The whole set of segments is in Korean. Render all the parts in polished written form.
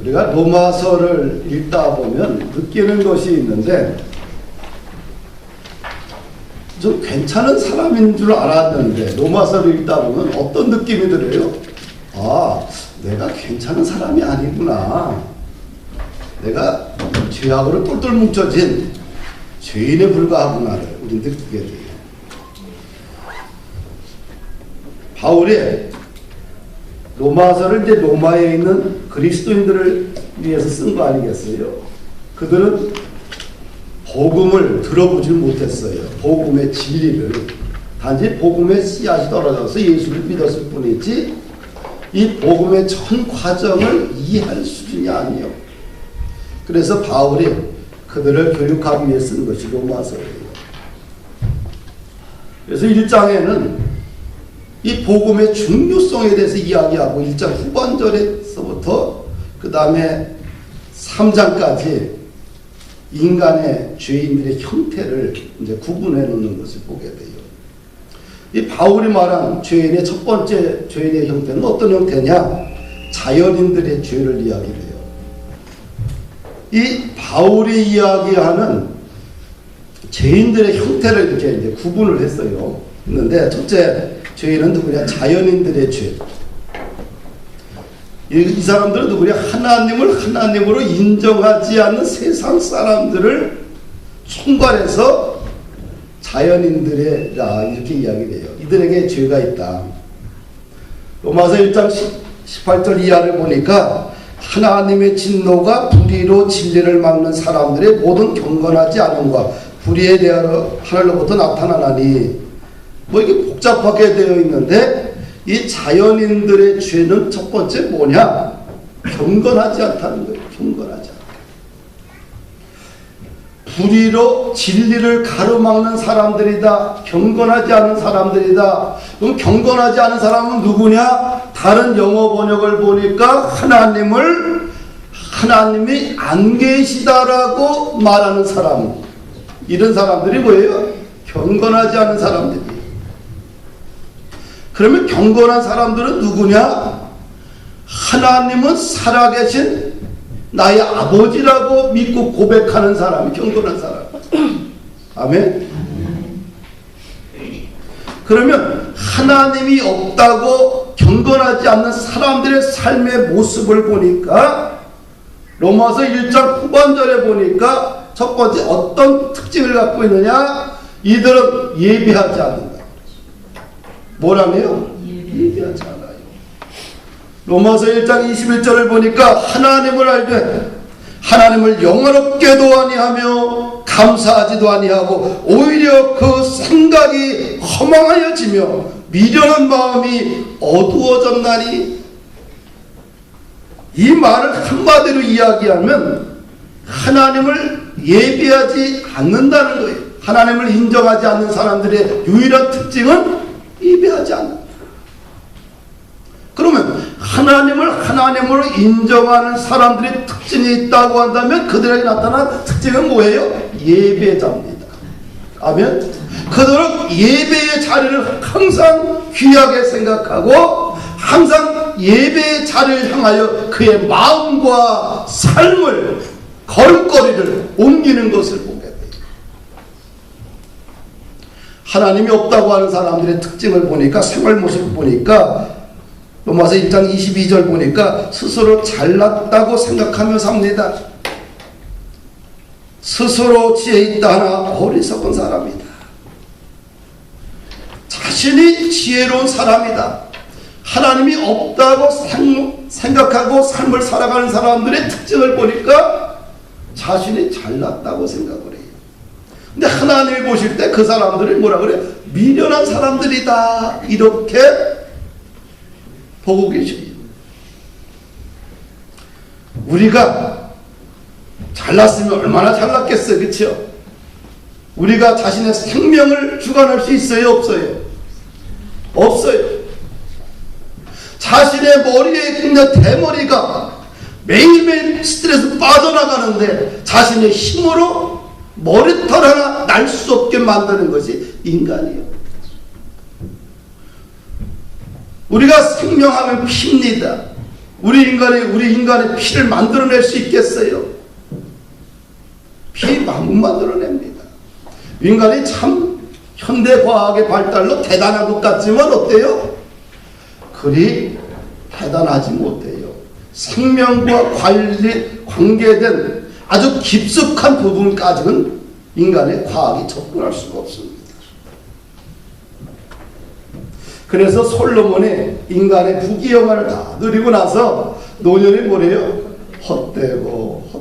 우리가 로마서를 읽다 보면 느끼는 것이 있는데, 좀 괜찮은 사람인 줄 알았는데 로마서를 읽다 보면 어떤 느낌이 들어요? 아, 내가 괜찮은 사람이 아니구나. 내가 죄악으로 똘똘 뭉쳐진 죄인에 불과하구나를 우리 느끼게 돼요. 바울이 로마서를 이제 로마에 있는 그리스도인들을 위해서 쓴 거 아니겠어요? 그들은 복음을 들어보지 못했어요. 복음의 진리를. 단지 복음의 씨앗이 떨어져서 예수를 믿었을 뿐이지 이 복음의 전 과정을 이해할 수준이 아니에요. 그래서 바울이 그들을 교육하기 위해 쓴 것이 로마서예요. 그래서 1장에는 이 복음의 중요성에 대해서 이야기하고 1장 후반절에서부터 그 다음에 3장까지 인간의 죄인들의 형태를 이제 구분해 놓는 것을 보게 돼요. 이 바울이 말한 죄인의 첫 번째 죄인의 형태는 어떤 형태냐? 자연인들의 죄를 이야기해요. 이 바울이 이야기하는 죄인들의 형태를 이렇게 이제 구분을 했어요. 했는데 첫째 죄인은 누구냐? 자연인들의 죄. 이 사람들은 누구냐? 하나님을 하나님으로 인정하지 않는 세상 사람들을 총괄해서 자연인들이라 이렇게 이야기를 해요. 이들에게 죄가 있다. 로마서 1장 18절 이하를 보니까 하나님의 진노가 불의로 진리를 막는 사람들의 모든 경건하지 않음과 불의에 대하여 하늘로부터 나타나나니, 뭐 이게 복잡하게 되어 있는데 이 자연인들의 죄는 첫 번째 뭐냐? 경건하지 않다는 거예요. 경건하지 않다. 불의로 진리를 가로막는 사람들이다. 경건하지 않은 사람들이다. 그럼 경건하지 않은 사람은 누구냐? 다른 영어 번역을 보니까 하나님이 안 계시다라고 말하는 사람. 이런 사람들이 뭐예요? 경건하지 않은 사람들이에요. 그러면 경건한 사람들은 누구냐? 하나님은 살아계신 나의 아버지라고 믿고 고백하는 사람이 경건한 사람. 아멘. 그러면 하나님이 없다고 경건하지 않는 사람들의 삶의 모습을 보니까 로마서 1장 후반절에 보니까 첫 번째 어떤 특징을 갖고 있느냐? 이들은 예비하지 않는다. 뭐라며요? 예비하지 않아요. 로마서 1장 21절을 보니까 하나님을 알되 하나님을 영원롭게도 아니하며 감사하지도 아니하고 오히려 그 생각이 허망하여지며 미련한 마음이 어두워졌나니, 이 말을 한마디로 이야기하면 하나님을 예비하지 않는다는 거예요. 하나님을 인정하지 않는 사람들의 유일한 특징은 예비하지 않는다. 그러면 하나님을 하나님으로 인정하는 사람들의 특징이 있다고 한다면 그들에게 나타난 특징은 뭐예요? 예배자입니다. 아멘. 그들은 예배의 자리를 항상 귀하게 생각하고 항상 예배의 자리를 향하여 그의 마음과 삶을, 걸거리를 옮기는 것을 보게 돼요. 하나님이 없다고 하는 사람들의 특징을 보니까, 생활 모습을 보니까 로마서 1장 22절 보니까 스스로 잘났다고 생각하며 삽니다. 스스로 지혜 있다 하나 어리석은 사람이다. 자신이 지혜로운 사람이다. 하나님이 없다고 생각하고 삶을 살아가는 사람들의 특징을 보니까 자신이 잘났다고 생각을 해요. 근데 하나님이 보실 때 그 사람들을 뭐라 그래요? 미련한 사람들이다. 이렇게 보고 계셔요. 우리가 잘났으면 얼마나 잘났겠어요. 그렇죠? 우리가 자신의 생명을 주관할 수 있어요? 없어요? 없어요. 자신의 머리에 있는 대머리가 매일매일 스트레스 빠져나가는데 자신의 힘으로 머리털 하나 날 수 없게 만드는 것이 인간이에요. 우리가 생명하면 피입니다. 우리 인간의 피를 만들어낼 수 있겠어요? 피 못 만들어냅니다. 인간이 참 현대과학의 발달로 대단한 것 같지만 어때요? 그리 대단하지 못해요. 생명과 관계된 아주 깊숙한 부분까지는 인간의 과학이 접근할 수가 없습니다. 그래서 솔로몬이 인간의 부귀영화를 다 누리고 나서 노년에 뭐래요? 헛되도다.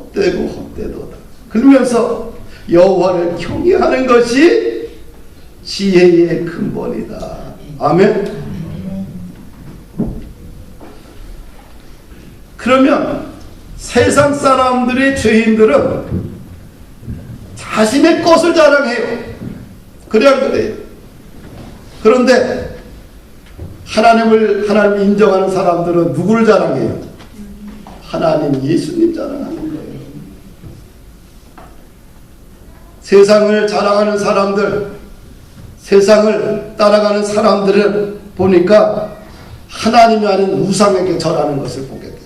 그러면서 여호와를 경외하는 것이 지혜의 근본이다. 아멘. 그러면 세상 사람들의 죄인들은 자신의 것을 자랑해요. 그래 안 그래요? 그런데 하나님 인정하는 사람들은 누구를 자랑해요? 하나님 예수님 자랑하는 거예요. 세상을 자랑하는 사람들, 세상을 따라가는 사람들을 보니까 하나님이 아닌 우상에게 절하는 것을 보게 돼요.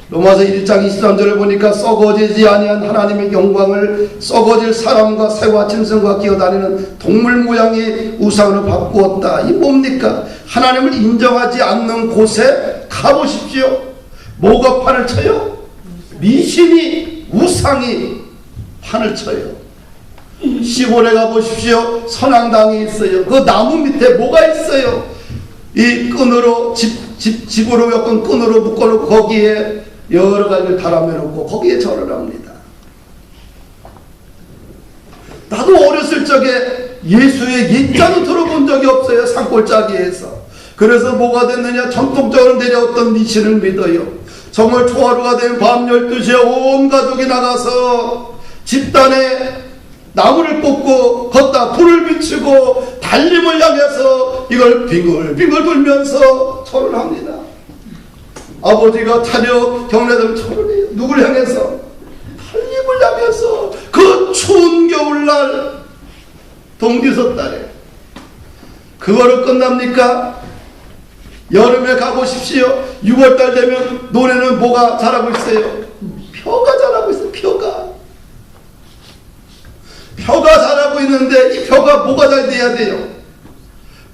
로마서 1장 23절을 보니까 썩어지지 아니한 하나님의 영광을 썩어질 사람과 새와 짐승과 기어다니는 동물 모양의 우상으로 바꾸었다. 이 뭡니까? 하나님을 인정하지 않는 곳에 가보십시오. 뭐가 판을 쳐요? 미신이, 우상이 판을 쳐요. 시골에 가보십시오. 선앙당이 있어요. 그 나무 밑에 뭐가 있어요? 이 끈으로 집으로 엮은 끈으로 묶어놓고 거기에 여러 가지를 달아매놓고 거기에 절을 합니다. 나도 어렸을 적에 예수의 옛자는 들어본 적이 없어요. 산골짜기에서. 그래서 뭐가 됐느냐? 전통적으로 내려왔던 미신을 믿어요. 정월 초하루가 되면 밤 12시에 온 가족이 나가서 집단에 나무를 꽂고 걷다 불을 비추고 달림을 향해서 이걸 빙글빙글 돌면서 절을 합니다. 아버지가 차려 경례들 절을 해요. 누굴 향해서? 달림을 향해서. 그 추운 겨울날 동지섣달에. 그거로 끝납니까? 여름에 가보십시오. 6월달 되면 논에는 뭐가 자라고 있어요? 벼가 자라고 있어요. 벼가 자라고 있는데 이 벼가 뭐가 잘 돼야 돼요?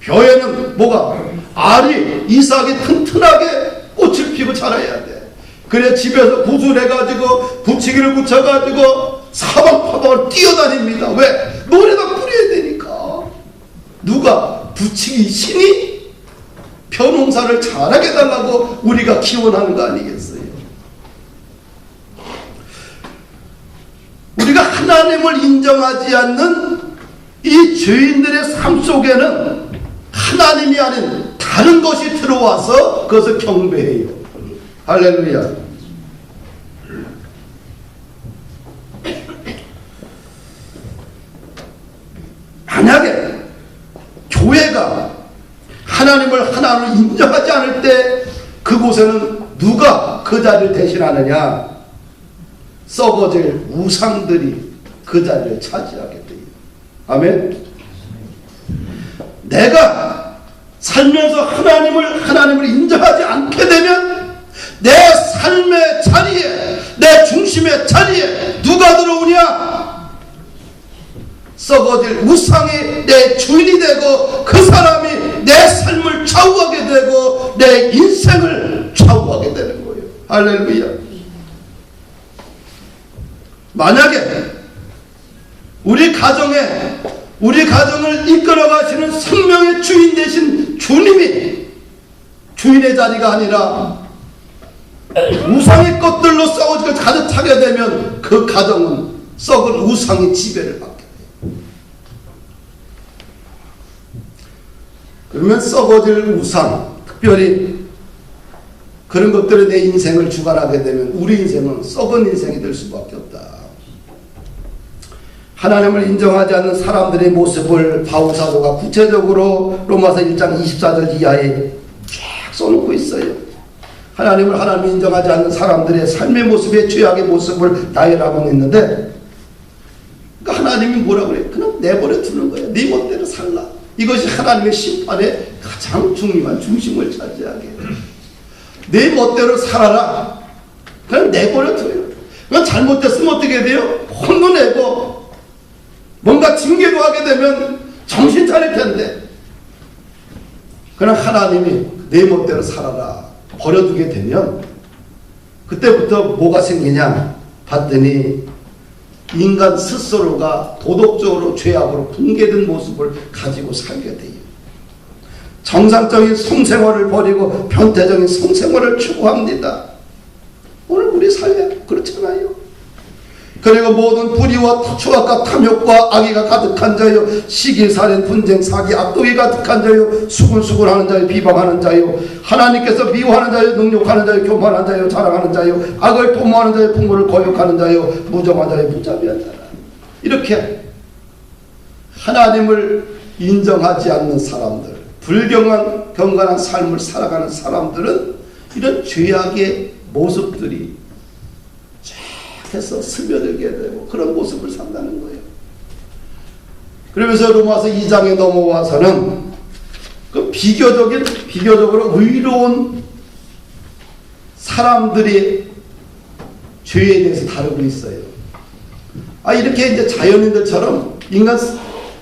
벼에는 뭐가? 알이 이삭이 튼튼하게 꽃을 피고 자라야 돼. 그래 집에서 구슬해가지고 부치기를 붙여가지고 사방파방을 뛰어다닙니다. 왜? 논에다 뿌려야 되니까. 누가? 부치기 신이 벼농사를 잘하게 달라고 우리가 기원하는 거 아니겠어요? 우리가 하나님을 인정하지 않는 이 죄인들의 삶 속에는 하나님이 아닌 다른 것이 들어와서 그것을 경배해요. 할렐루야. 만약에 교회가 하나님을 하나로 인정하지 않을 때 그곳에는 누가 그 자리를 대신하느냐? 썩어질 우상들이 그 자리를 차지하게 돼요. 아멘. 내가 살면서 하나님을 인정하지 않게 되면 내 삶의 자리에, 내 중심의 자리에 누가 들어오냐? 썩어질 우상이 내 주인이 되고 그 사람이 내 삶을 좌우하게 되고 내 인생을 좌우하게 되는 거예요. 할렐루야. 만약에 우리 가정을 이끌어 가시는 생명의 주인 되신 주님이 주인의 자리가 아니라 우상의 것들로 썩어지고 가득 차게 되면 그 가정은 썩은 우상의 지배를 받게 돼요. 그러면 썩어질 우상, 특별히 그런 것들이 내 인생을 주관하게 되면 우리 인생은 썩은 인생이 될 수밖에 없다. 하나님을 인정하지 않는 사람들의 모습을 바울 사도가 구체적으로 로마서 1장 24절 이하에 쫙 써놓고 있어요. 하나님 인정하지 않는 사람들의 삶의 모습의 죄악의 모습을 나열하고 있는데, 그러니까 하나님이 뭐라고 그래요? 그냥 내버려 두는 거예요. 네 멋대로 살라. 이것이 하나님의 심판의 가장 중요한 중심을 차지하게 해요. 내 멋대로 살아라. 그냥 내버려둬요. 그냥 잘못됐으면 어떻게 돼요? 혼도내고 뭔가 징계도 하게 되면 정신 차릴 텐데, 그러나 하나님이 내 멋대로 살아라 버려두게 되면 그때부터 뭐가 생기냐 봤더니 인간 스스로가 도덕적으로 죄악으로 붕괴된 모습을 가지고 살게 돼요. 정상적인 성생활을 버리고 변태적인 성생활을 추구합니다. 오늘 우리 사회 그렇잖아요. 그리고 모든 불의와 추악과 탐욕과 악의가 가득한 자요, 시기, 살인, 분쟁, 사기, 악독이 가득한 자요, 수군수군하는 자요, 비방하는 자요, 하나님께서 미워하는 자요, 능욕하는 자요, 교만한 자요, 자랑하는 자요, 악을 도모하는 자요, 풍물을 거역하는 자요, 무정한 자요, 무자비한 자라. 이렇게 하나님을 인정하지 않는 사람들, 불경한 경건한 삶을 살아가는 사람들은 이런 죄악의 모습들이 해서 스며들게 되고 그런 모습을 산다는 거예요. 그러면서 로마서 2장에 넘어와서는 그 비교적으로 의로운 사람들이 죄에 대해서 다루고 있어요. 이렇게 이제 자연인들처럼 인간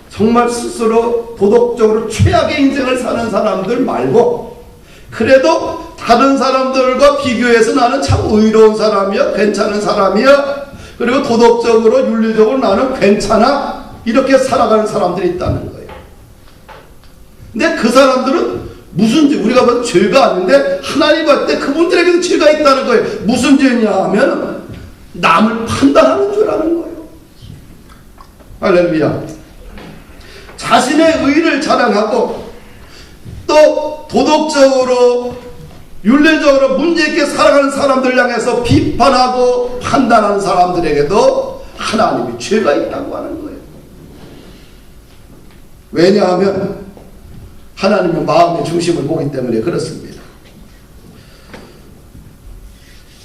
정말 스스로 도덕적으로 최악의 인생을 사는 사람들 말고, 그래도 다른 사람들과 비교해서 나는 참 의로운 사람이야, 괜찮은 사람이야, 그리고 도덕적으로 윤리적으로 나는 괜찮아, 이렇게 살아가는 사람들이 있다는 거예요. 근데 그 사람들은 무슨 죄, 우리가 봐도 죄가 아닌데 하나님 볼 때 그분들에게도 죄가 있다는 거예요. 무슨 죄냐 하면 남을 판단하는 죄라는 거예요. 할렐루야. 자신의 의를 자랑하고 또 도덕적으로 윤리적으로 문제있게 살아가는 사람들 향해서 비판하고 판단하는 사람들에게도 하나님이 죄가 있다고 하는 거예요. 왜냐하면 하나님은 마음의 중심을 보기 때문에 그렇습니다.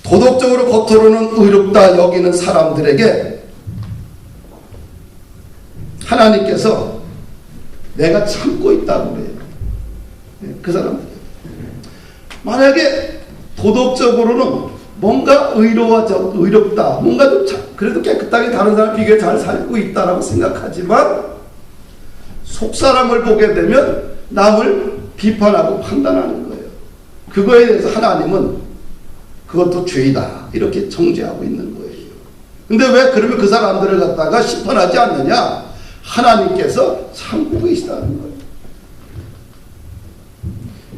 도덕적으로 겉으로는 의롭다 여기는 사람들에게 하나님께서 내가 참고 있다고 그래요. 그 사람들. 만약에 도덕적으로는 뭔가 의롭다, 뭔가 좀 그래도 깨끗하게 다른 사람 비교해 잘 살고 있다라고 생각하지만 속사람을 보게 되면 남을 비판하고 판단하는 거예요. 그거에 대해서 하나님은 그것도 죄이다 이렇게 정죄하고 있는 거예요. 근데 왜 그러면 그 사람들을 갖다가 심판하지 않느냐? 하나님께서 참고 계시다는 거예요.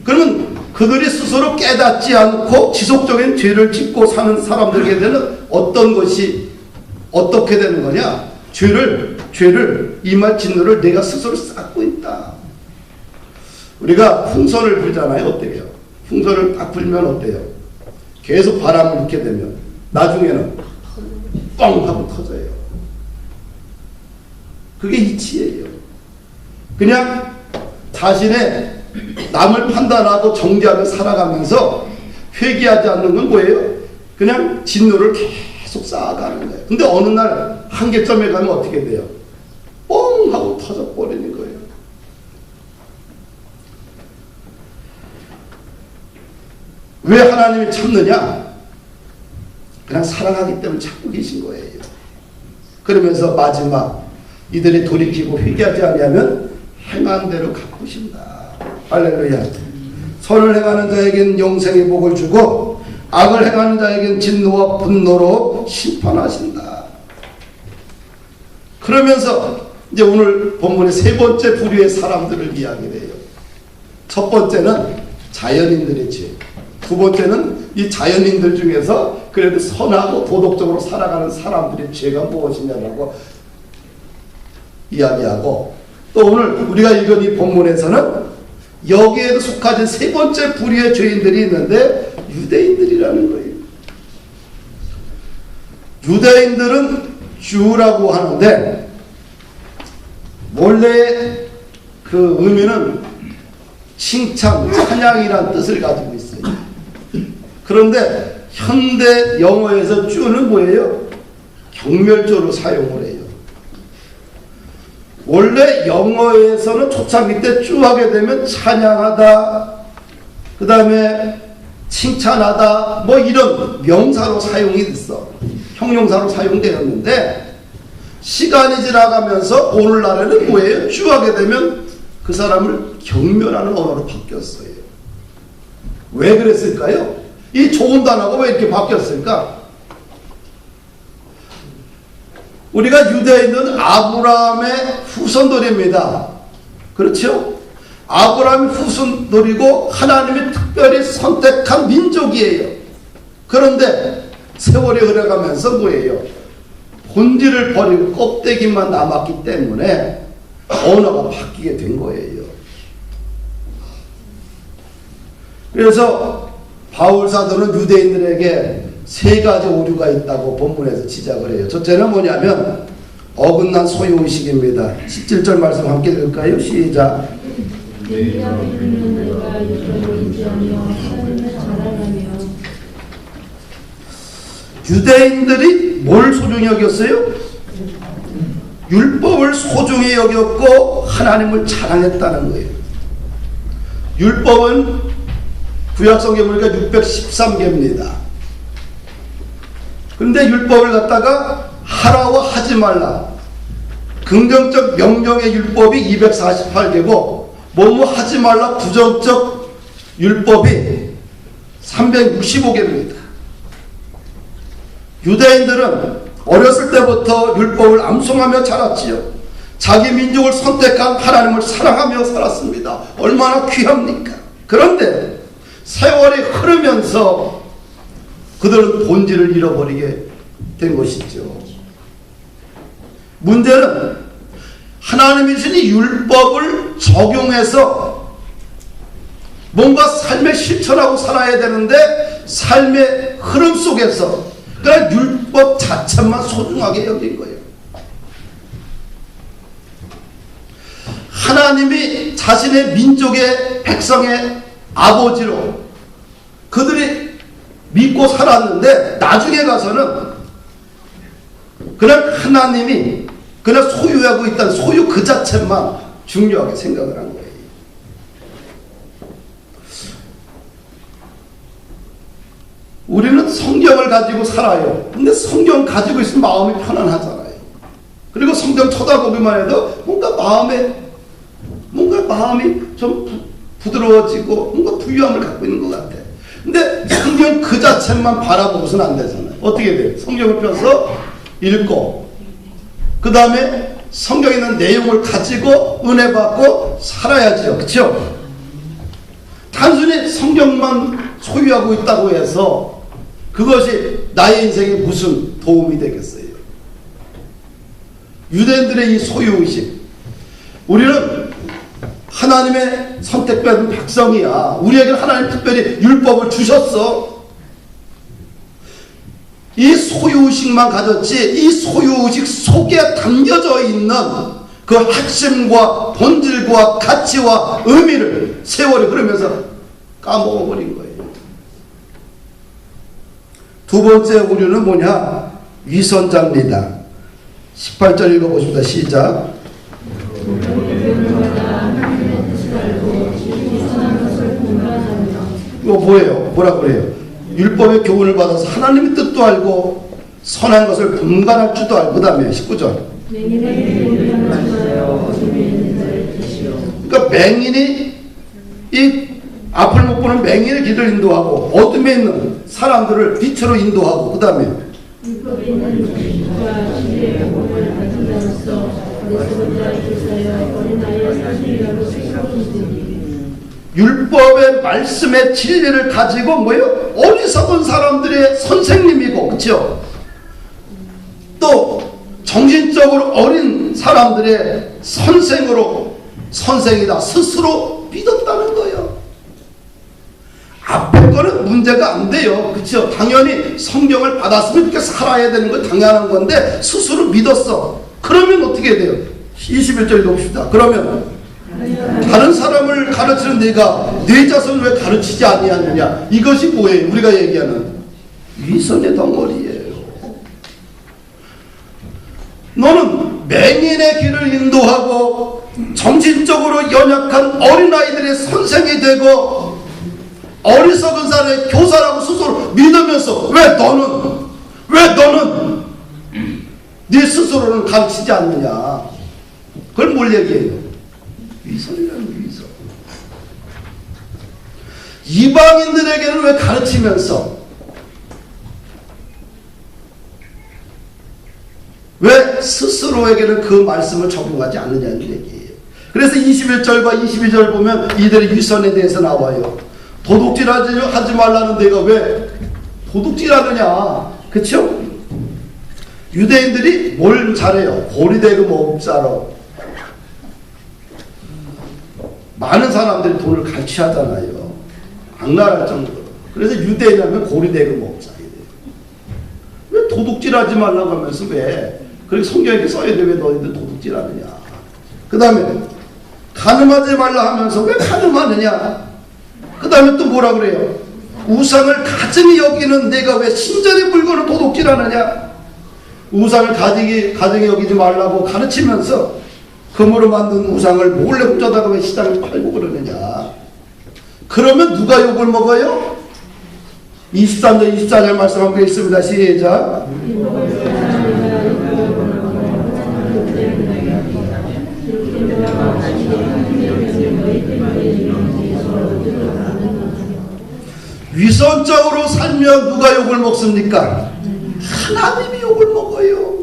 그러면 그들이 스스로 깨닫지 않고 지속적인 죄를 짓고 사는 사람들에게는 어떤 것이 어떻게 되는 거냐? 죄를 이말 진노를 내가 스스로 쌓고 있다. 우리가 풍선을 불잖아요. 어때요? 풍선을 딱 불면 어때요? 계속 바람을 넣게 되면 나중에는 뻥 하고 터져요. 그게 이치예요. 그냥 자신의 남을 판단하고 정죄하며 살아가면서 회개하지 않는 건 뭐예요? 그냥 진노를 계속 쌓아가는 거예요. 근데 어느 날 한계점에 가면 어떻게 돼요? 뻥 하고 터져버리는 거예요. 왜 하나님이 참느냐? 그냥 사랑하기 때문에 참고 계신 거예요. 그러면서 마지막 이들이 돌이키고 회개하지 않으면 행한 대로 갚으신다. 할렐루야. 선을 행하는 자에겐 영생의 복을 주고 악을 행하는 자에겐 진노와 분노로 심판하신다. 그러면서 이제 오늘 본문의 세 번째 부류의 사람들을 이야기를 해요. 첫 번째는 자연인들의 죄. 두 번째는 이 자연인들 중에서 그래도 선하고 도덕적으로 살아가는 사람들의 죄가 무엇이냐라고 이야기하고, 또 오늘 우리가 읽은 이 본문에서는 여기에도 속하진 세 번째 부류의 죄인들이 있는데 유대인들이라는 거예요. 유대인들은 주라고 하는데 원래 그 의미는 칭찬, 찬양이란 뜻을 가지고 있어요. 그런데 현대 영어에서 주는 뭐예요? 경멸조로 사용을 해요. 원래 영어에서는 초창기 때 주 하게 되면 찬양하다, 그 다음에 칭찬하다 뭐 이런 명사로 사용이 됐어. 형용사로 사용되었는데 시간이 지나가면서 오늘날에는 뭐예요? 주하게 되면 그 사람을 경멸하는 언어로 바뀌었어요. 왜 그랬을까요? 이 좋은 단어가 왜 이렇게 바뀌었을까? 우리가 유대인은 아브라함의 후손들입니다. 그렇죠? 아브라함의 후손들이고 하나님이 특별히 선택한 민족이에요. 그런데 세월이 흘러가면서 뭐예요? 본질을 버리고 껍데기만 남았기 때문에 언어가 바뀌게 된 거예요. 그래서 바울 사도는 유대인들에게 세 가지 오류가 있다고 본문에서 지적을 해요. 첫째는 뭐냐면 어긋난 소유의식입니다. 17절 말씀 함께 읽을까요? 시작. 유대인들이 뭘 소중히 여겼어요? 율법을 소중히 여겼고 하나님을 자랑했다는 거예요. 율법은 구약성경 보니까 613개입니다. 그런데 율법을 갖다가 하라와 하지 말라, 긍정적 명령의 율법이 248개고 뭐뭐 하지 말라 부정적 율법이 365개입니다. 유대인들은 어렸을 때부터 율법을 암송하며 자랐지요. 자기 민족을 선택한 하나님을 사랑하며 살았습니다. 얼마나 귀합니까? 그런데 세월이 흐르면서 그들은 본질을 잃어버리게 된 것이죠. 문제는 하나님이 주신 이 율법을 적용해서 뭔가 삶에 실천하고 살아야 되는데 삶의 흐름 속에서 그냥 율법 자체만 소중하게 여긴 거예요. 하나님이 자신의 민족의 백성의 아버지로 그들이 믿고 살았는데 나중에 가서는 그냥 하나님이 그냥 소유하고 있다는 소유 그 자체만 중요하게 생각을 한 거예요. 우리는 성경을 가지고 살아요. 근데 성경 가지고 있으면 마음이 편안하잖아요. 그리고 성경 쳐다보기만 해도 뭔가 마음이 좀 부드러워지고 뭔가 부유함을 갖고 있는 것 같아. 근데 성경 그 자체만 바라보고서는 안 되잖아요. 어떻게 돼요? 성경을 펴서 읽고 그 다음에 성경에 있는 내용을 가지고 은혜 받고 살아야죠. 그렇죠? 단순히 성경만 소유하고 있다고 해서 그것이 나의 인생에 무슨 도움이 되겠어요? 유대인들의 이 소유의식, 우리는 하나님의 선택받은 백성이야. 우리에게 하나님 특별히 율법을 주셨어. 이 소유의식만 가졌지 이 소유의식 속에 담겨져 있는 그 핵심과 본질과 가치와 의미를 세월이 흐르면서 까먹어버린 거예요. 두 번째 오류는 뭐냐? 위선자입니다. 18절 읽어보십니다. 시작. 이거 뭐예요? 뭐라고 그래요? 율법의 교훈을 받아서 하나님의 뜻도 알고 선한 것을 분간할 줄도 알고. 그 다음에 19절. 그러니까 맹인이 이 앞을 못 보는 맹인의 길을 인도하고 어둠에 있는 사람들을 빛으로 인도하고. 그 다음에 율법의 말씀의 진리를 가지고 뭐예요? 어리석은 사람들의 선생님이고, 그렇죠? 또 정신적으로 어린 사람들의 선생이다 스스로 믿었다는 거예요. 앞에 거는 문제가 안 돼요. 그렇죠? 당연히 성경을 받았으면 이렇게 살아야 되는 건 당연한 건데 스스로 믿었어. 그러면 어떻게 돼요? 21절 봅시다. 그러면 다른 사람을 가르치는 네가 네 자손을 왜 가르치지 아니하느냐? 이것이 뭐예요? 우리가 얘기하는 위선의 덩어리예요. 너는 맹인의 길을 인도하고 정신적으로 연약한 어린아이들의 선생이 되고 어리석은 사람의 교사라고 스스로 믿으면서 왜 너는 네 스스로는 가르치지 않느냐. 그걸 뭘 얘기해요? 위선이라는 위선. 이방인들에게는 왜 가르치면서 왜 스스로에게는 그 말씀을 적용하지 않느냐는 얘기예요. 그래서 21절과 22절 보면 이들의 위선에 대해서 나와요. 도둑질하지 말라는 데가 왜 도둑질하느냐. 그쵸? 유대인들이 뭘 잘해요? 고리대금 업자로 많은 사람들이 돈을 갈취하잖아요. 악랄할 정도로. 그래서 유대인이라면 고리대금 업자예요. 왜 도둑질하지 말라고 하면서 왜 그렇게 성경에 써야 돼? 왜 너희들 도둑질하느냐. 그 다음에 간음하지 말라 하면서 왜 간음하느냐. 그 다음에 또 뭐라 그래요? 우상을 가증히 여기는 내가 왜 신전의 물건을 도둑질하느냐. 우상을 가증히 여기지 말라고 가르치면서 금으로 만든 우상을 몰래 훔쳐다가 왜 시장에 팔고 그러느냐. 그러면 누가 욕을 먹어요? 23절 24절 말씀하고 있습니다. 시작. 위선적으로 살면 누가 욕을 먹습니까? 하나님이 욕을 먹어요.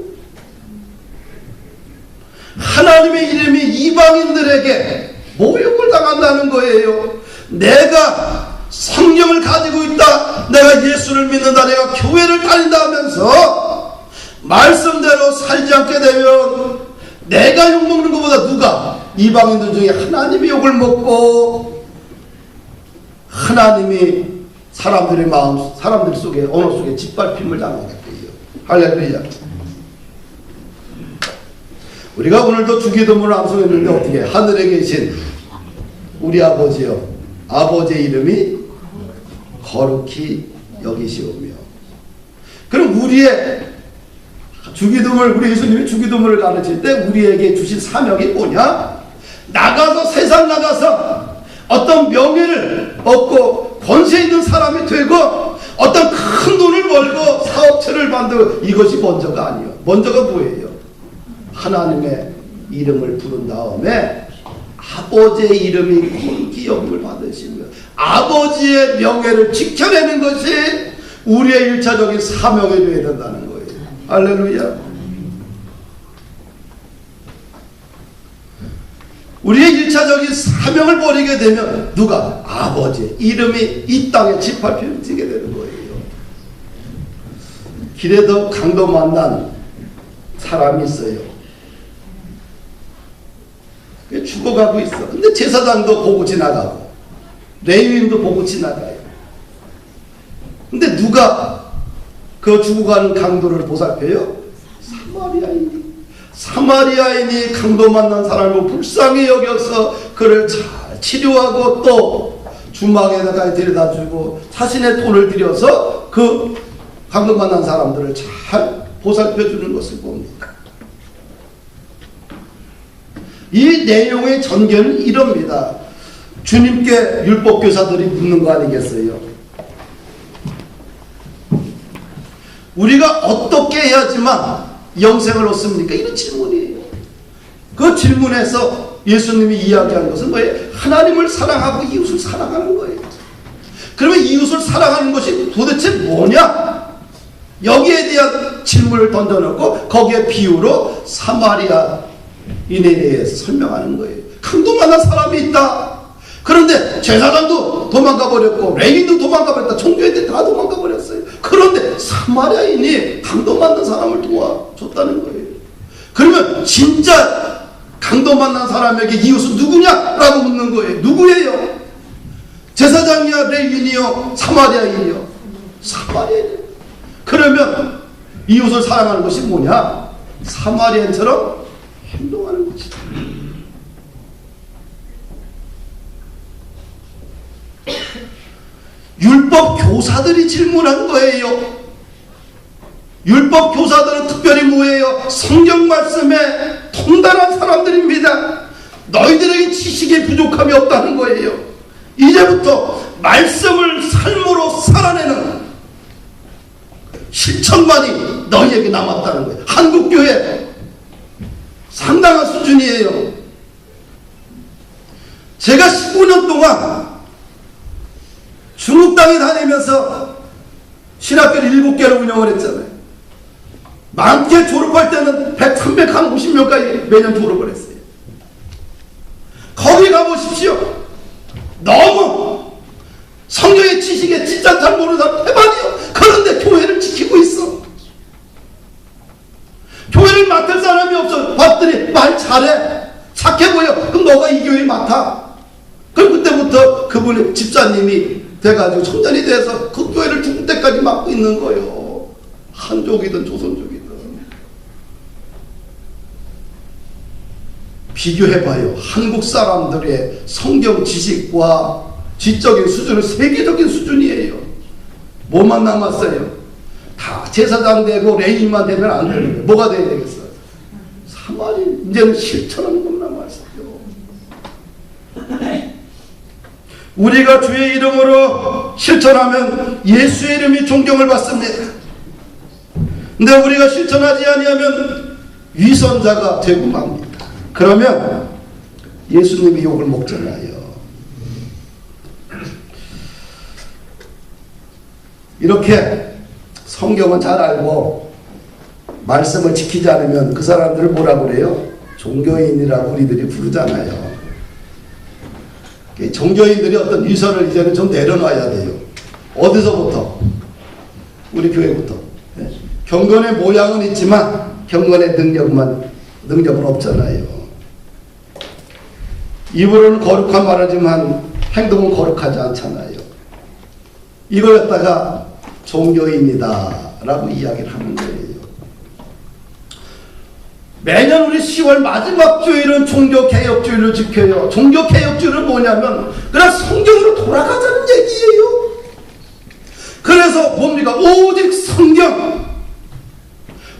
하나님의 이름이 이방인들에게 모욕을 당한다는 거예요. 내가 성경을 가지고 있다, 내가 예수를 믿는다, 내가 교회를 다닌다 하면서 말씀대로 살지 않게 되면 내가 욕먹는 것보다 누가? 이방인들 중에 하나님이 욕을 먹고 하나님이 사람들의 마음, 사람들 속에, 언어 속에 짓밟힘을 당하게 돼요. 할렐루야. 우리가 오늘도 주기도문을 암송했는데 어떻게? 하늘에 계신 우리 아버지요, 아버지의 이름이 거룩히 여기시오며. 그럼 우리의 주기도문을, 우리 예수님이 주기도문을 가르칠 때 우리에게 주신 사명이 뭐냐? 나가서, 세상 나가서 어떤 명예를 얻고 권세 있는 사람이 되고 어떤 큰 돈을 벌고 사업체를 만들고, 이것이 먼저가 아니에요. 먼저가 뭐예요? 하나님의 이름을 부른 다음에 아버지의 이름이 거룩히 여김을 받으시며 아버지의 명예를 지켜내는 것이 우리의 1차적인 사명이 되어야 된다는 거예요. 할렐루야. 우리의 1차적인 사명을 버리게 되면 누가? 아버지의 이름이 이 땅에 짓밟히게 되는 거예요. 길에도 강도 만난 사람이 있어요. 죽어가고 있어. 근데 제사장도 보고 지나가고 레위인도 보고 지나가요. 근데 누가 그 죽어가는 강도를 보살펴요? 사마리아인이. 사마리아인이 강도 만난 사람을 불쌍히 여겨서 그를 잘 치료하고 또 주막에다가 데려다주고 자신의 돈을 들여서 그 강도 만난 사람들을 잘 보살펴주는 것을 봅니다. 이 내용의 전개는 이럽니다. 주님께 율법교사들이 묻는 거 아니겠어요? 우리가 어떻게 해야지만 영생을 얻습니까? 이런 질문이에요. 그 질문에서 예수님이 이야기한 것은 뭐예요? 하나님을 사랑하고 이웃을 사랑하는 거예요. 그러면 이웃을 사랑하는 것이 도대체 뭐냐? 여기에 대한 질문을 던져놓고 거기에 비유로 사마리아인에 대해서 설명하는 거예요. 강도 만난 사람이 있다. 그런데 제사장도 도망가 버렸고 레위인도 도망가 버렸다. 종교인들 다 도망가 버렸어요. 그런데 사마리아인이 강도 만난 사람을 도와줬다는 거예요. 그러면 진짜 강도 만난 사람에게 이웃은 누구냐라고 묻는 거예요. 누구예요? 제사장이야, 레위인이요, 사마리아인이요? 사마리아인. 그러면 이웃을 사랑하는 것이 뭐냐? 사마리아인처럼 행동하는 것이다. 율법 교사들이 질문한 거예요. 율법 교사들은 특별히 뭐예요? 성경 말씀에 통달한 사람들입니다. 너희들에게 지식의 부족함이 없다는 거예요. 이제부터 말씀을 삶으로 살아내는 실천만이 너희에게 남았다는 거예요. 한국교회 상당한 수준이에요. 제가 15년 동안 중국 땅에 다니면서 신학교를 7개를 운영을 했잖아요. 많게 졸업할 때는 100, 300, 한 50명까지 매년 졸업을 했어요. 거기 가보십시오. 너무 성경의 지식에 진짜 잘 모르는 사람 대만이요. 그런데 교회를 지키고 있어. 교회를 맡을 사람이 없어. 봤더니 말 잘해, 착해 보여. 그럼 너가 이 교회 맡아. 그럼 그때부터 그분의 집사님이 돼가지고 청년이 돼서 그 교회를 죽을 때까지 맡고 있는 거예요. 한족이든 조선족이든. 비교해봐요. 한국 사람들의 성경 지식과 지적인 수준은 세계적인 수준이에요. 뭐만 남았어요? 다 제사장 되고 레인만 되면 안 되는 거예요. 뭐가 돼야 되겠어요? 사마리 이제는 실천하는 것만 남았어요. 우리가 주의 이름으로 실천하면 예수의 이름이 존경을 받습니다. 근데 우리가 실천하지 아니하면 위선자가 되고 맙니다. 그러면 예수님이 욕을 먹잖아요. 이렇게 성경은 잘 알고 말씀을 지키지 않으면 그 사람들을 뭐라고 그래요? 종교인이라고 우리들이 부르잖아요. 종교인들이 어떤 위선을 이제는 좀 내려놔야 돼요. 어디서부터? 우리 교회부터. 경건의 모양은 있지만 경건의 능력은 없잖아요. 입으로는 거룩한 말하지만 행동은 거룩하지 않잖아요. 이걸 갖다가 종교인이다 라고 이야기를 하는 거예요. 매년 우리 10월 마지막 주일은 종교개혁주일을 지켜요. 종교개혁주일은 뭐냐면 그냥 성경으로 돌아가자는 얘기예요. 그래서 뭡니까? 오직 성경,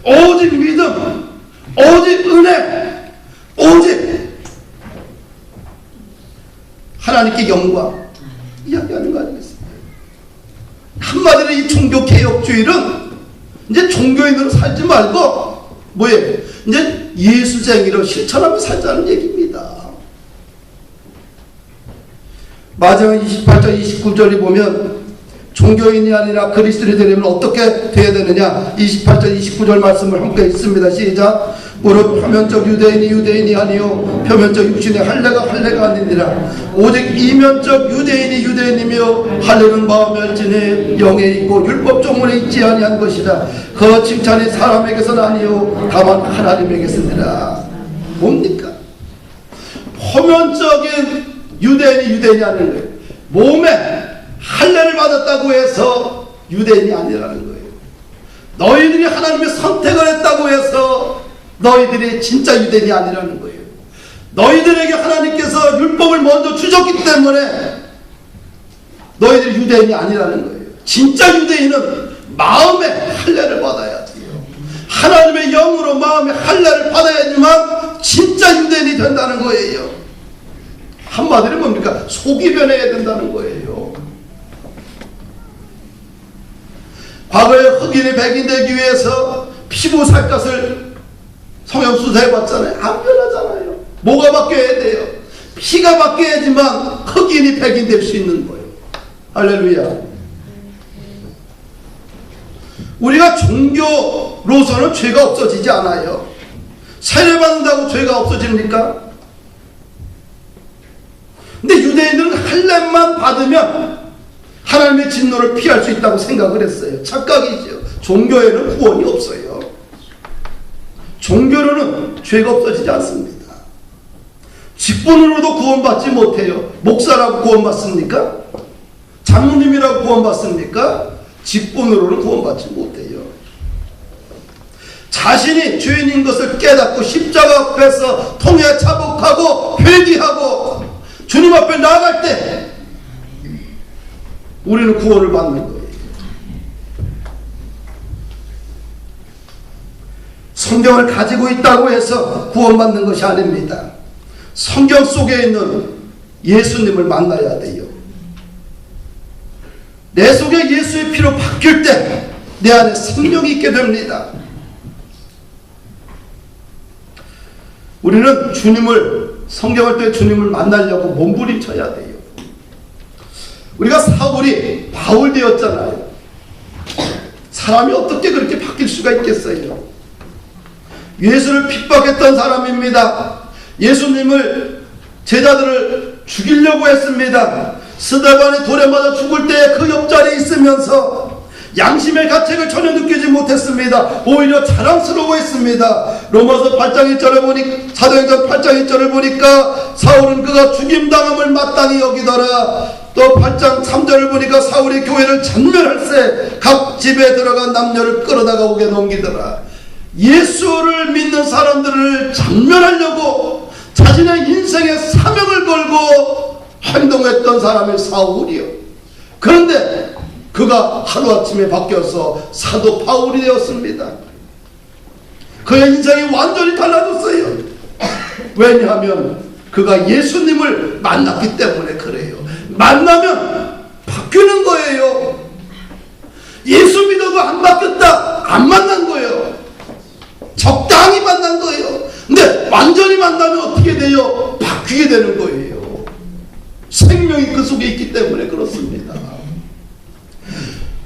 오직 믿음, 오직 은혜, 오직 하나님께 영광 이야기하는 거 아니겠습니까? 한마디로 이 종교개혁주일은 이제 종교인으로 살지 말고 뭐예요? 이제 예수쟁이로 실천하며 살자는 얘기입니다. 마지막 28절 29절이 보면 종교인이 아니라 그리스도인이 되려면 어떻게 돼야 되느냐. 28절 29절 말씀을 함께 읽습니다. 시작. 무릇 표면적 유대인이 아니요 표면적 육신의 할례가 아니니라. 오직 이면적 유대인이며 할례는 마음에 알지니 영에 있고 율법 조문에 있지 아니한 것이라. 그 칭찬이 사람에게서는 아니요 다만 하나님에게서니라. 뭡니까? 표면적인 유대인이 아닌 거예요. 몸에 할례를 받았다고 해서 유대인이 아니라는 거예요. 너희들이 하나님의 선택을 했다고 해서 너희들이 진짜 유대인이 아니라는 거예요. 너희들에게 하나님께서 율법을 먼저 주셨기 때문에 너희들이 유대인이 아니라는 거예요. 진짜 유대인은 마음의 할례를 받아야 돼요. 하나님의 영으로 마음의 할례를 받아야지만 진짜 유대인이 된다는 거예요. 한마디로 뭡니까? 속이 변해야 된다는 거예요. 과거에 흑인이 백인 되기 위해서 피부 살갗을 성형수술해봤잖아요. 안 변하잖아요. 뭐가 바뀌어야 돼요? 피가 바뀌어야지만 흑인이 백인 될 수 있는 거예요. 할렐루야. 우리가 종교로서는 죄가 없어지지 않아요. 세례받는다고 죄가 없어집니까? 근데 유대인들은 할례만 받으면 하나님의 진노를 피할 수 있다고 생각을 했어요. 착각이죠. 종교에는 구원이 없어요. 종교로는 죄가 없어지지 않습니다. 직분으로도 구원받지 못해요. 목사라고 구원받습니까? 장로님이라고 구원받습니까? 직분으로는 구원받지 못해요. 자신이 죄인인 것을 깨닫고 십자가 앞에서 통해 자복하고 회개하고 주님 앞에 나아갈 때 우리는 구원을 받는 거예요. 성경을 가지고 있다고 해서 구원받는 것이 아닙니다. 성경 속에 있는 예수님을 만나야 돼요. 내 속에 예수의 피로 바뀔 때 내 안에 생명이 있게 됩니다. 우리는 성경할 때 주님을 만나려고 몸부림쳐야 돼요. 우리가 사울이 바울 되었잖아요. 사람이 어떻게 그렇게 바뀔 수가 있겠어요? 예수를 핍박했던 사람입니다. 예수님을, 제자들을 죽이려고 했습니다. 스데반이 돌에 맞아 죽을 때 그 옆자리에 있으면서 양심의 가책을 전혀 느끼지 못했습니다. 오히려 자랑스러워했습니다. 로마서 8장 1절을 보니, 사도행전 8장 1절을 보니까 사울은 그가 죽임당함을 마땅히 여기더라. 또 8장 3절을 보니까 사울이 교회를 전멸할세 각 집에 들어가 남녀를 끌어다가 오게 넘기더라. 예수를 믿는 사람들을 전멸하려고 자신의 인생에 사명을 걸고 행동했던 사람이 사울이요. 그런데 그가 하루아침에 바뀌어서 사도 바울이 되었습니다. 그의 인생이 완전히 달라졌어요. 왜냐하면 그가 예수님을 만났기 때문에 그래요. 만나면 바뀌는 거예요. 예수 믿어도 안 바뀌었다, 안 만난 거예요. 적당히 만난 거예요. 근데 완전히 만나면 어떻게 돼요? 바뀌게 되는 거예요. 생명이 그 속에 있기 때문에 그렇습니다.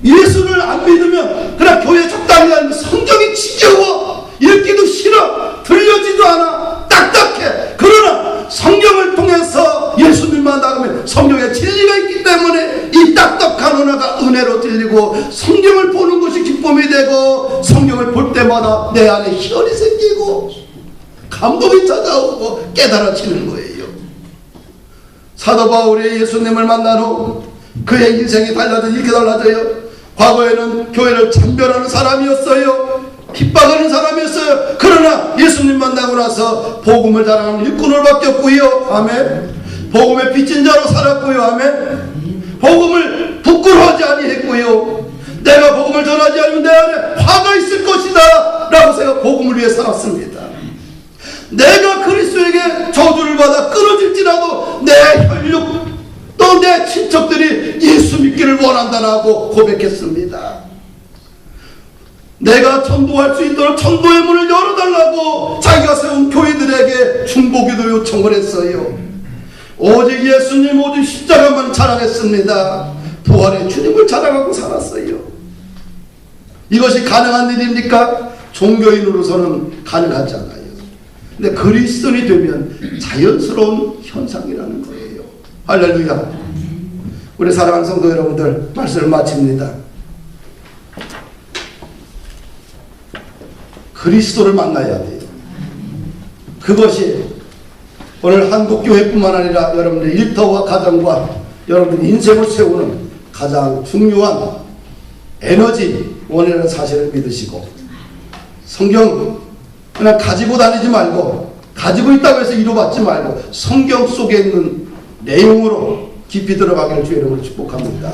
예수를 안 믿으면 그냥 교회 적당히 다니면 성경이 지겨워, 읽기도 싫어, 들려지도 않아, 딱딱해. 그러나 성경을 통해서 예수님만 나가면 성경에 진리가 있기 때문에 이 딱딱한 은혜가 은혜로 들리고 성경을 보는 것이 기쁨이 되고 성경을 볼 때마다 내 안에 희열이 생기고 감동이 찾아오고 깨달아지는 거예요. 사도 바울이 예수님을 만난 후 그의 인생이 이렇게 달라져요. 과거에는 교회를 참변하는 사람이었어요. 핍박하는 사람이었어요. 그러나 예수님 만나고 나서 복음을 자랑하는 일꾼으로 바뀌었고요. 아멘. 복음의 빚진 자로 살았고요. 아멘. 복음을 부끄러워하지 아니했고요. 내가 복음을 전하지 않으면 내 안에 화가 있을 것이다 라고 생각, 복음을 위해 살았습니다. 내가 그리스도에게 저주를 받아 끊어질지라도 내 혈육 또 내 친척들이 예수 믿기를 원한다라고 고백했습니다. 내가 전도할 수 있도록 전도의 문을 열어달라고 자기가 세운 교회들에게 중보기도 요청을 했어요. 오직 예수님, 오직 십자가만 자랑했습니다. 부활의 주님을 자랑하고 살았어요. 이것이 가능한 일입니까? 종교인으로서는 가능하지 않아요. 근데 그리스도인이 되면 자연스러운 현상이라는 거예요. 할렐루야. 우리 사랑하는 성도 여러분들, 말씀을 마칩니다. 그리스도를 만나야 돼요. 그것이 오늘 한국교회뿐만 아니라 여러분들 일터와 가정과 여러분들 인생을 세우는 가장 중요한 에너지 원이라는 사실을 믿으시고, 성경 그냥 가지고 다니지 말고, 가지고 있다고 해서 이루받지 말고 성경 속에 있는 내용으로 깊이 들어가기를 주의 이름으로 축복합니다.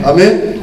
아멘.